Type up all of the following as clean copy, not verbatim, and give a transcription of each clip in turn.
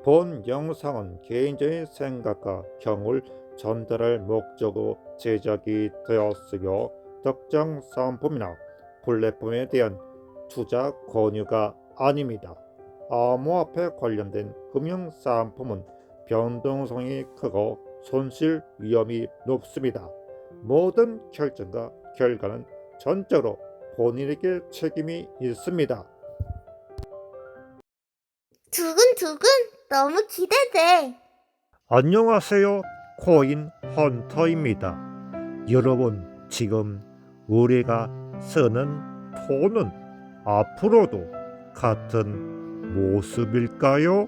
본 영상은 개인적인 생각과 경험을 전달할 목적으로 제작이 되었으며 특정 상품이나 플랫폼에 대한 투자 권유가 아닙니다. 암호화폐 관련된 금융 상품은 변동성이 크고 손실 위험이 높습니다. 모든 결정과 결과는 전적으로 본인에게 책임이 있습니다. 두근두근 너무 기대돼. 안녕하세요. 코인 헌터입니다. 여러분, 지금 우리가 쓰는 돈은 앞으로도 같은 모습일까요?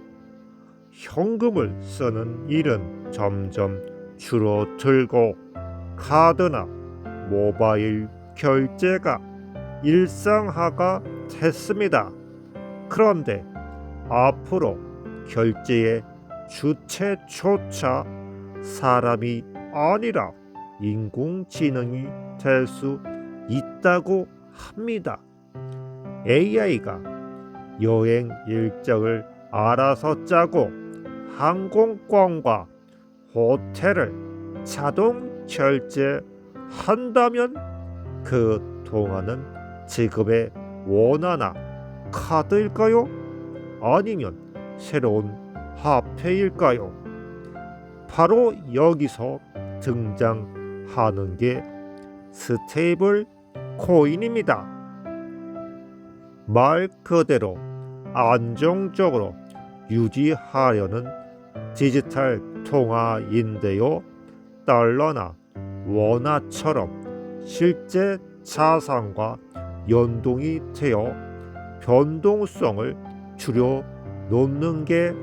현금을 쓰는 일은 점점 줄어들고 카드나 모바일 결제가 일상화가 됐습니다. 그런데 앞으로 결제의 주체조차 사람이 아니라 인공지능이 될 수 있다고 합니다. AI가 여행 일정을 알아서 짜고 항공권과 호텔을 자동 결제한다면 그 동안은 지급의 원화나 카드일까요? 아니면 새로운 화폐일까요? 바로 여기서 등장하는 게 스테이블 코인입니다. 말 그대로 안정적으로 유지하려는 디지털 통화인데요. 달러나 원화처럼 실제 자산과 연동이 되어 변동성을 줄여 놓는 게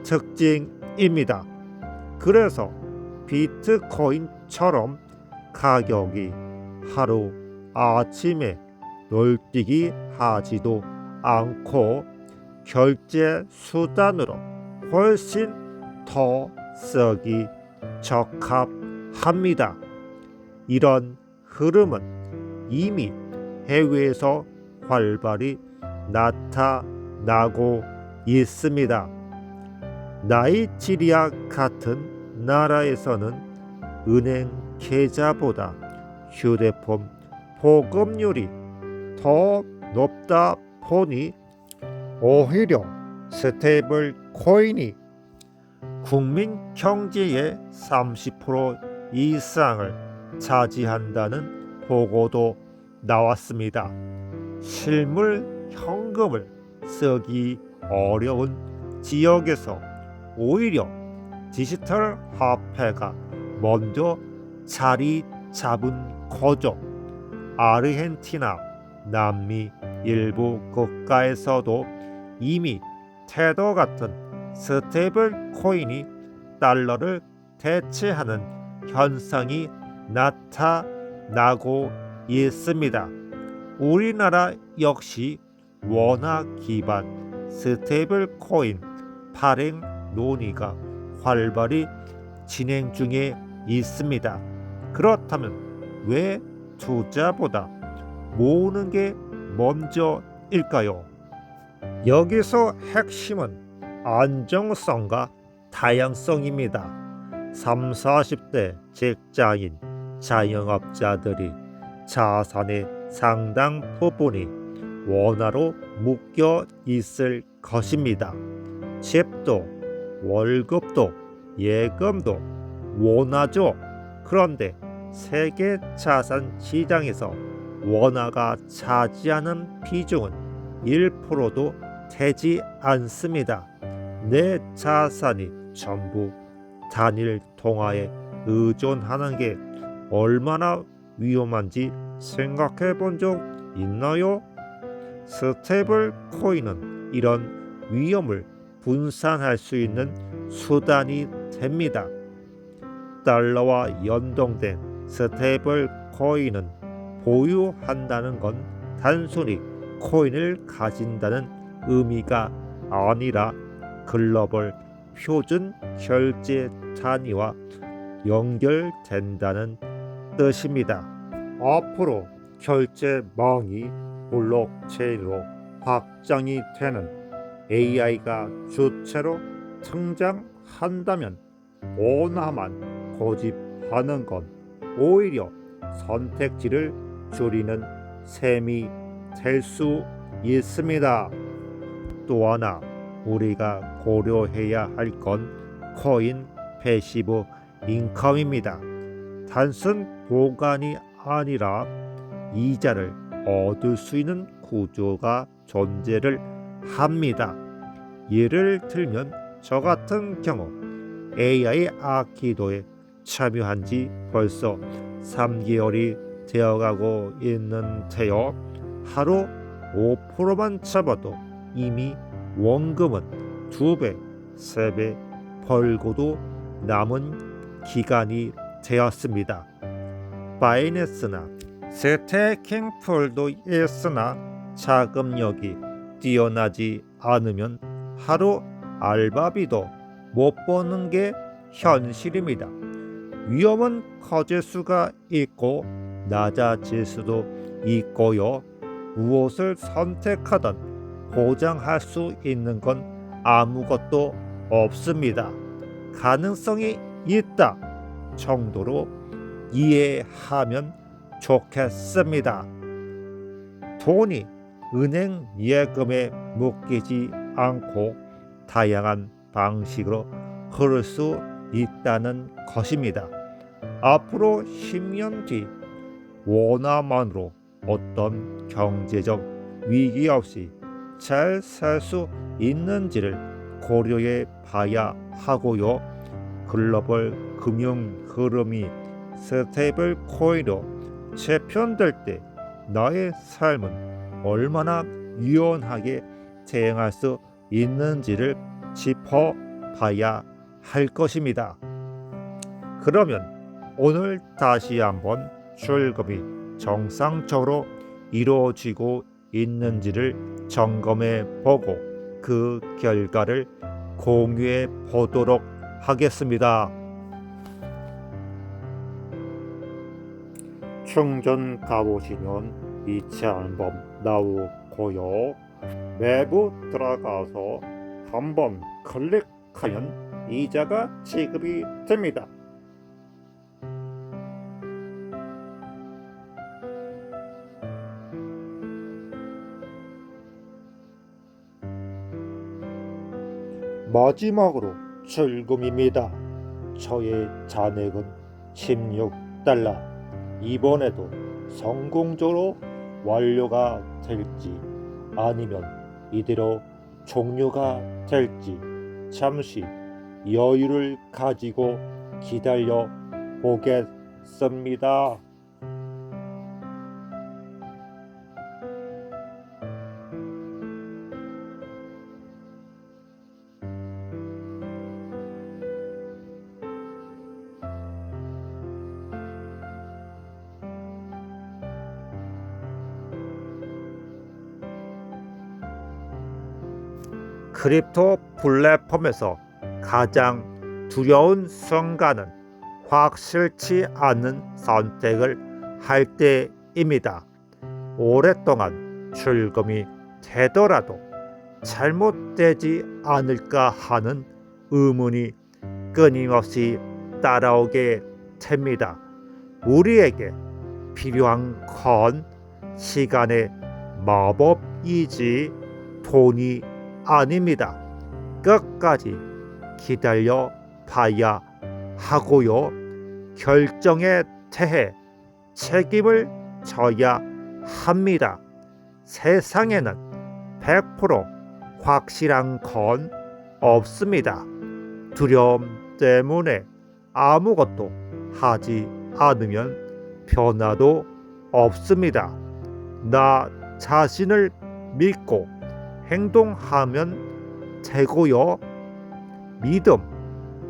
특징입니다. 그래서 비트코인처럼 가격이 하루 아침에 널뛰기 하지도 않고 결제 수단으로 훨씬 더 쓰기 적합합니다. 이런 흐름은 이미 해외에서 활발히 나타나고 있습니다. 나이지리아 같은 나라에서는 은행 계좌보다 휴대폰 보급률이 더 높다 보니 오히려 스테이블 코인이 국민 경제의 30% 이상을 차지한다는 보고도 나왔습니다. 실물 현금을 쓰기 어려운 지역에서 오히려 디지털 화폐가 먼저 자리 잡은 거죠. 아르헨티나, 남미 일부 국가에서도 이미 테더 같은 스테이블 코인이 달러를 대체하는 현상이 나타나고 있습니다. 우리나라 역시 원화 기반 스테이블 코인 발행 논의가 활발히 진행 중에 있습니다. 그렇다면 왜 투자보다 모으는 게 먼저일까요? 여기서 핵심은 안정성과 다양성입니다. 30, 40대 직장인, 자영업자들이 자산의 상당 부분이 원화로 묶여 있을 것입니다. 집도, 월급도, 예금도 원화죠. 그런데 세계 자산 시장에서 원화가 차지하는 비중은 1%도 되지 않습니다. 내 자산이 전부 단일 통화에 의존하는 게 얼마나 위험한지 생각해 본 적 있나요? 스테이블 코인은 이런 위험을 분산할 수 있는 수단이 됩니다. 달러와 연동된 스테이블 코인은 보유한다는 건 단순히 코인을 가진다는 의미가 아니라 글로벌 표준 결제 단위와 연결된다는 뜻입니다. 앞으로 결제망이 블록체인으로 확장이 되는 AI가 주체로 등장한다면 원화만 고집하는 건 오히려 선택지를 줄이는 셈이 될 수 있습니다. 또 하나 우리가 고려해야 할 건 코인 패시브 인컴입니다. 단순 보관이 아니라 이자를 얻을 수 있는 구조가 존재를 합니다. 예를 들면 저 같은 경우 AI 아키도에 참여한 지 벌써 3개월이 되어가고 있는데요. 하루 5%만 잡아도 이미 원금은 2배, 3배 벌고도 남은 기간이 되었습니다. 바이낸스나 스테이킹 풀도 있으나 자금력이 뛰어나지 않으면 하루 알바비도 못 버는 게 현실입니다. 위험은 커질 수가 있고 낮아질 수도 있고요. 무엇을 선택하든 보장할 수 있는 건 아무것도 없습니다. 가능성이 있다 정도로 이해하면 좋겠습니다. 돈이 은행 예금에 묶이지 않고 다양한 방식으로 흐를 수 있다는 것입니다. 앞으로 10년 뒤 원화만으로 어떤 경제적 위기 없이 잘 살 수 있는지를 고려해 봐야 하고요. 글로벌 금융 흐름이 스테이블 코인으로 재편될 때 나의 삶은 얼마나 유연하게 대응할 수 있는지를 짚어봐야 할 것입니다. 그러면 오늘 다시 한번 출금이 정상적으로 이루어지고 있는지를 점검해 보고 그 결과를 공유해 보도록 하겠습니다. 충전 가보시면 이체 한번 나오고요. 매부 들어가서 한번 클릭하면 이자가 지급이 됩니다. 마지막으로 출금입니다. 저의 잔액은 16달러. 이번에도 성공적으로 완료가 될지 아니면 이대로 종료가 될지 잠시 여유를 가지고 기다려 보겠습니다. 크립토 플랫폼에서 가장 두려운 순간은 확실치 않은 선택을 할 때입니다. 오랫동안 출금이 되더라도 잘못되지 않을까 하는 의문이 끊임없이 따라오게 됩니다. 우리에게 필요한 건 시간의 마법이지 돈이 아닙니다. 끝까지 기다려 봐야 하고요. 결정에 대해 책임을 져야 합니다. 세상에는 100% 확실한 건 없습니다. 두려움 때문에 아무것도 하지 않으면 변화도 없습니다. 나 자신을 믿고 행동하면 되고요. 믿음,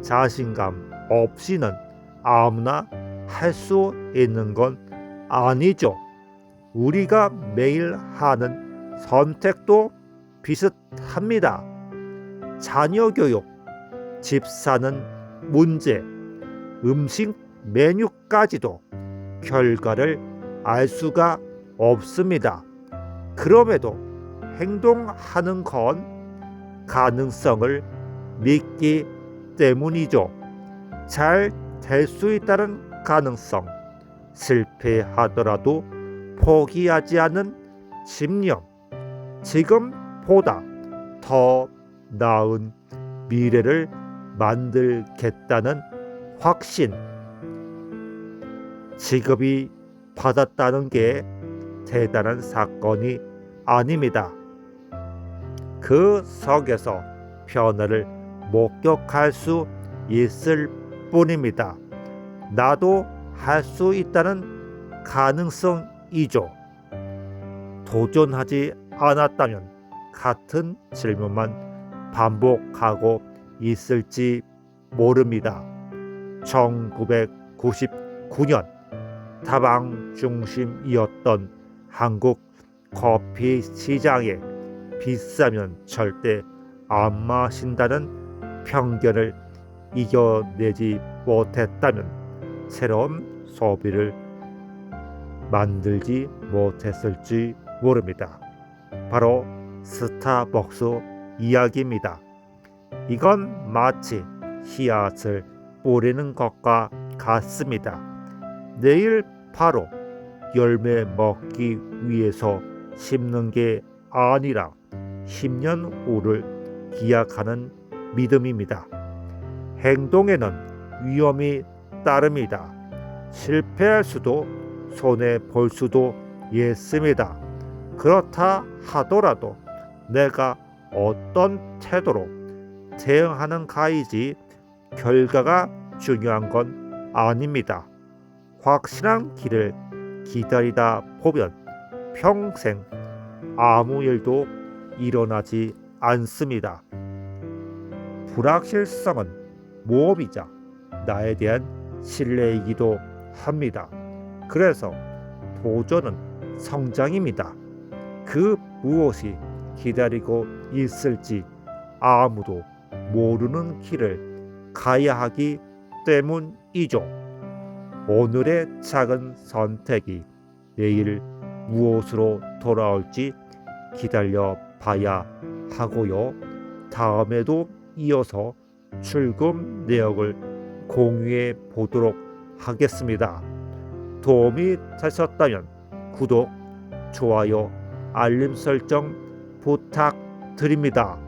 자신감 없이는 아무나 할 수 있는 건 아니죠. 우리가 매일 하는 선택도 비슷합니다. 자녀 교육, 집 사는 문제, 음식 메뉴까지도 결과를 알 수가 없습니다. 그럼에도 행동하는 건 가능성을 믿기 때문이죠. 잘 될 수 있다는 가능성, 실패하더라도 포기하지 않는 집념, 지금보다 더 나은 미래를 만들겠다는 확신. 직업이 받았다는 게 대단한 사건이 아닙니다. 그 속에서 변화를 목격할 수 있을 뿐입니다. 나도 할 수 있다는 가능성이죠. 도전하지 않았다면 같은 질문만 반복하고 있을지 모릅니다. 1999년 다방 중심이었던 한국 커피 시장에 비싸면 절대 안 마신다는 편견을 이겨내지 못했다면 새로운 소비를 만들지 못했을지 모릅니다. 바로 스타벅스 이야기입니다. 이건 마치 씨앗을 뿌리는 것과 같습니다. 내일 바로 열매 먹기 위해서 심는 게 아니라 10년 후를 기약하는 믿음입니다. 행동에는 위험이 따릅니다. 실패할 수도 손해 볼 수도 있습니다. 그렇다 하더라도 내가 어떤 태도로 대응하는가이지 결과가 중요한 건 아닙니다. 확실한 길을 기다리다 보면 평생 아무 일도 일어나지 않습니다. 불확실성은 모험이자 나에 대한 신뢰이기도 합니다. 그래서 도전은 성장입니다. 그 무엇이 기다리고 있을지 아무도 모르는 길을 가야 하기 때문이죠. 오늘의 작은 선택이 내일 무엇으로 돌아올지 기다려 봐야 하고요. 다음에도 이어서 출금 내역을 공유해 보도록 하겠습니다. 도움이 되셨다면 구독, 좋아요, 알림 설정 부탁드립니다.